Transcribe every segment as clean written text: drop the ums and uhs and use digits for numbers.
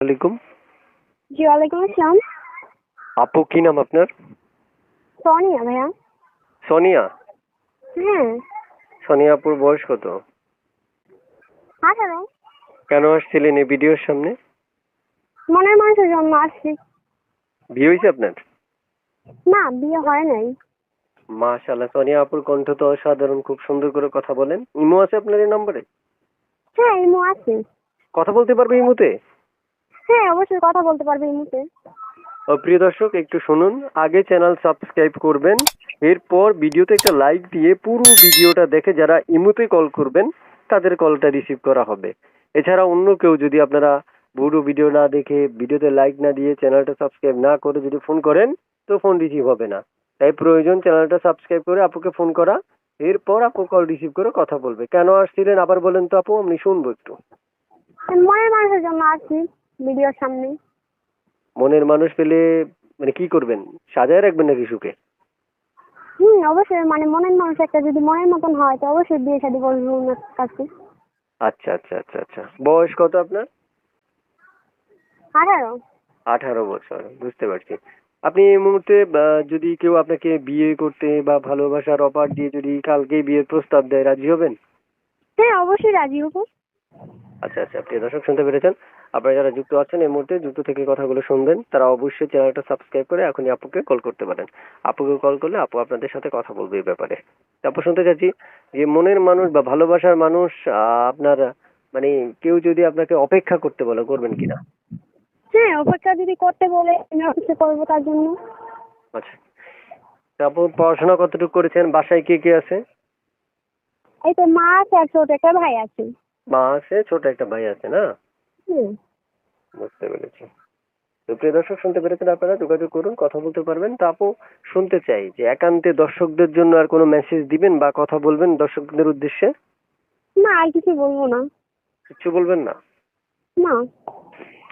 আলাইকুম। জি ওয়ালাইকুম আসসালাম। আপু কি নাম আপনার? সোনিয়া ভাইয়া। সোনিয়া। হ্যাঁ। সোনিয়া আপুর বয়স কত? 18। কেন আসছিলেন এই ভিডিওর সামনে? মনের মানুষের জন্য আসছি। বিয়ে হয়েছে আপনার? না, বিয়ে হয় নাই। মাশাআল্লাহ, সোনিয়া আপুর কণ্ঠ তো অসাধারণ, খুব সুন্দর করে কথা বলেন। ইমো আছে আপনার এই নম্বরে? হ্যাঁ, ইমো আছে। কথা বলতে পারবে ইমোতে? হ্যাঁ, অবশ্যই কথা বলতে পারবে ইমোতে। প্রিয় দর্শক একটু শুনুন, আগে চ্যানেল সাবস্ক্রাইব করবেন, এরপর ভিডিওতে একটা লাইক দিয়ে পুরো ভিডিওটা দেখে যারা ইমোতে কল করবেন তাদের কলটা রিসিভ করা হবে। এছাড়া অন্য কেউ যদি আপনারা পুরো ভিডিও না দেখে ভিডিওতে লাইক না দিয়ে চ্যানেলটা সাবস্ক্রাইব না করে যদি ফোন করেন তো ফোন রিসিভ হবে না। তাই প্রয়োজন চ্যানেলটা সাবস্ক্রাইব করে আপুকে ফোন করা, এরপর আপু কল রিসিভ করে কথা বলবে। কেন আসছিলেন আবার বলেন তো আপু, আমি শুনবো একটু। মনের মানুষের জন্য আসছি ভিডিওর সামনে। মনের মানুষ পেলে মানে কি করবেন, সাজায় রাখবেন নাকি সুখে? অবশ্যই, মানে মনের মানুষ একটা যদি মনের মতন হয় তো অবশ্যই বিয়ে শাদী করবো ওনার কাছে। আচ্ছা আচ্ছা আচ্ছা আচ্ছা, বয়স কত আপনার? 18। 18 বছর, বুঝতে পারছি। আপনি এই মুহূর্তে যদি কেউ আপনাকে বিয়ে করতে বা ভালোবাসার অফার দিয়ে যদি কালকেই বিয়ের প্রস্তাব দেয়, রাজি হবেন? হ্যাঁ, অবশ্যই রাজি হবো। আচ্ছা আচ্ছা, প্রিয় দর্শক শুনতে পেরেছেন। আপনারা যারা যুক্ত আছেন এই মুহূর্তে যুক্ত থেকে কথাগুলো শুনবেন, তারা অবশ্যই চ্যানেলটা সাবস্ক্রাইব করে এখনই আপুকে কল করতে পারেন। আপুকে কল করলে আপু আপনাদের সাথে কথা বলবে এই ব্যাপারে। তারপর শুনতে চাচ্ছি যে মনের মানুষ বা ভালোবাসার মানুষ আপনার মানে কেউ যদি আপনাকে অপেক্ষা করতে বলে, করবেন কিনা? হ্যাঁ, অপেক্ষা যদি করতে বলে আমি অপেক্ষা করবো তার জন্য। আচ্ছা, তারপর পড়াশোনা কতটুকু করেছেন, বাসায় কে কে আছে? এই তো মা আছে আর ছোট একটা ভাই আছে। মা আছে, ছোট একটা ভাই আছে না? হুম। বুঝতে পেরেছি। তো প্রিয় দর্শক শুনতে পেরেছেন, আপনারা যোগাযোগ করুন, কথা বলতে পারবেন। তা আপু শুনতে চাই যে একান্তে দর্শকদের জন্য আর কোনো মেসেজ দিবেন বা কথা বলবেন দর্শকদের উদ্দেশ্যে? না, আর কিছু বলবো না। কিচ্ছু বলবেন না? না।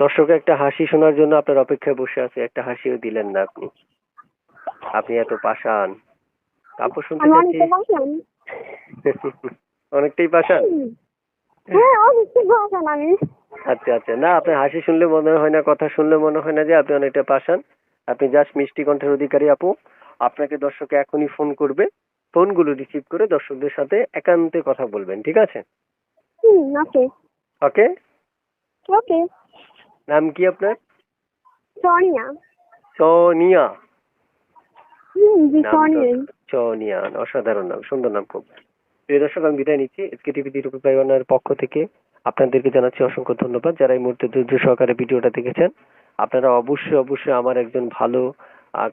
দর্শক একটা হাসি শোনার জন্য আপনার অপেক্ষায় বসে আছে, একটা হাসিও দিলেন না আপনি। আপনি এত পাষাণ। আপু শুনতে আমি চাচ্ছি অনেকটা বললাম। অনেকটাই পাষাণ। হ্যাঁ, অনেকটা বললাম আমি। আচ্ছা আচ্ছা, না আপনার হাসি শুনলে মনে হয় না, কথা শুনলে মনে হয় না যে আপনি অনেকটা পাষাণ। আপনি জাস্ট মিষ্টি কণ্ঠের অধিকারী আপু। আপনাকে দর্শক এখনই ফোন করবে, ফোনগুলো রিসিভ করে দর্শকদের সাথে একান্তে কথা বলবেন, ঠিক আছে? ওকে। ওকে। ওকে। নাম কি আপনার? সোনিয়া। সোনিয়া। জি নামটা সোনিয়াই। সোনিয়া, অসাধারণ নাম, সুন্দর নাম খুব। প্রিয় দর্শক আমি বিদায় নিচ্ছি এসকে টিভি নিরূপণের পক্ষ থেকে। আপনাদেরকে জানাচ্ছি অসংখ্য ধন্যবাদ যারা এই মুহূর্তে ধৈর্য সহকারে ভিডিওটা দেখেছেন। আপনারা অবশ্যই অবশ্যই আমার একজন ভালো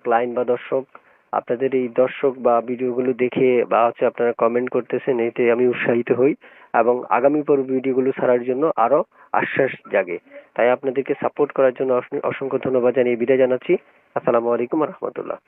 ক্লায়েন্ট বা দর্শক। আপনাদের এই দর্শক বা ভিডিওগুলো দেখে বা হচ্ছে আপনারা কমেন্ট করতেছেন, এতে আমি উৎসাহিত হই এবং আগামী পর ভিডিওগুলো ছাড়ার জন্য আরো আশ্বাস জাগে। তাই আপনাদেরকে সাপোর্ট করার জন্য অসংখ্য ধন্যবাদ জানিয়ে বিদায় জানাচ্ছি। আসসালামু আলাইকুম রহমতুল্লাহ।